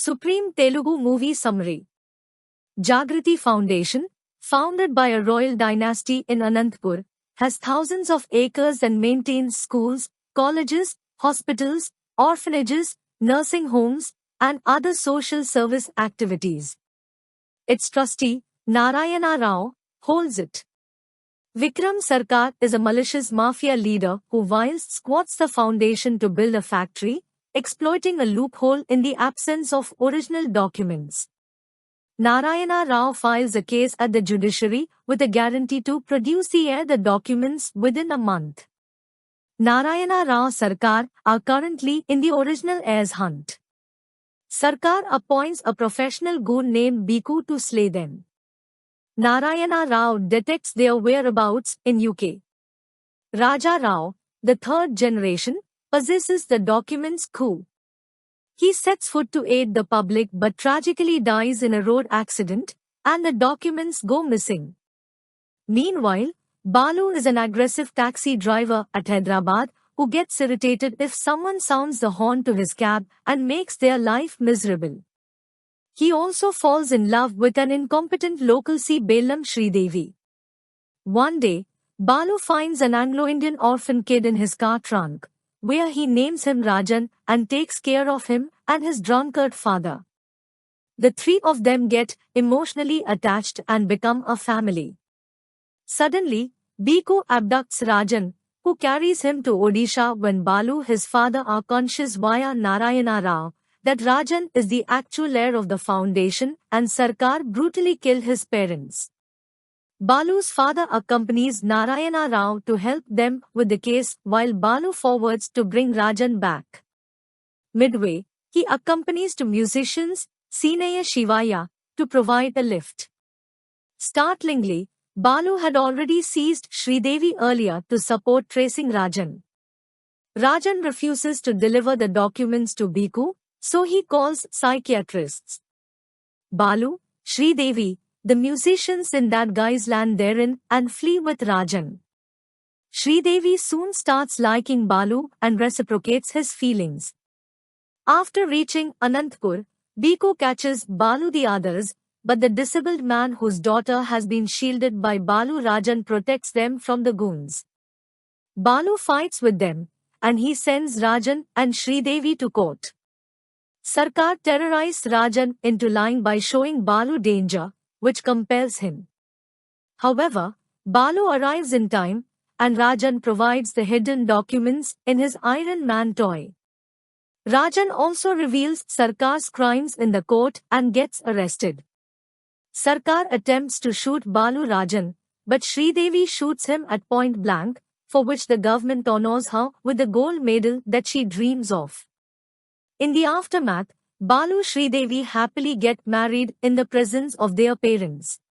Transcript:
Supreme Telugu Movie Summary. Jagriti Foundation, founded by a royal dynasty in Anantapur, has thousands of acres and maintains schools, colleges, hospitals, orphanages, nursing homes, and other social service activities. Its trustee, Narayana Rao, holds it. Vikram Sarkar is a malicious mafia leader who whilst squats the foundation to build a factory, exploiting a loophole in the absence of original documents. Narayana Rao files a case at the judiciary with a guarantee to produce the heir the documents within a month. Narayana Rao Sarkar are currently in the original heirs hunt. Sarkar appoints a professional goon named Biku to slay them. Narayana Rao detects their whereabouts in UK. Raja Rao, the third generation, possesses the documents coup. He sets foot to aid the public but tragically dies in a road accident, and the documents go missing. Meanwhile, Balu is an aggressive taxi driver at Hyderabad who gets irritated if someone sounds the horn to his cab and makes their life miserable. He also falls in love with an incompetent local C. Bellam Sridevi. One day, Balu finds an Anglo-Indian orphan kid in his car trunk, where he names him Rajan and takes care of him and his drunkard father. The three of them get emotionally attached and become a family. Suddenly, Biku abducts Rajan, who carries him to Odisha when Balu his father are conscious via Narayana Rao that Rajan is the actual heir of the foundation and Sarkar brutally kill his parents. Balu's father accompanies Narayana Rao to help them with the case while Balu forwards to bring Rajan back. Midway, he accompanies two musicians, Sinaya Shivaya, to provide a lift. Startlingly, Balu had already seized Sridevi earlier to support tracing Rajan. Rajan refuses to deliver the documents to Biku, so he calls psychiatrists. Balu, Sridevi, the musicians in that guy's land therein and flee with Rajan. Sridevi soon starts liking Balu and reciprocates his feelings. After reaching Anantapur, Biku catches Balu the others, but the disabled man whose daughter has been shielded by Balu Rajan protects them from the goons. Balu fights with them, and he sends Rajan and Sridevi to court. Sarkar terrorizes Rajan into lying by showing Balu danger, which compels him. However, Balu arrives in time, and Rajan provides the hidden documents in his Iron Man toy. Rajan also reveals Sarkar's crimes in the court and gets arrested. Sarkar attempts to shoot Balu Rajan, but Sridevi shoots him at point blank, for which the government honors her with the gold medal that she dreams of. In the aftermath, Balu Sridevi happily get married in the presence of their parents.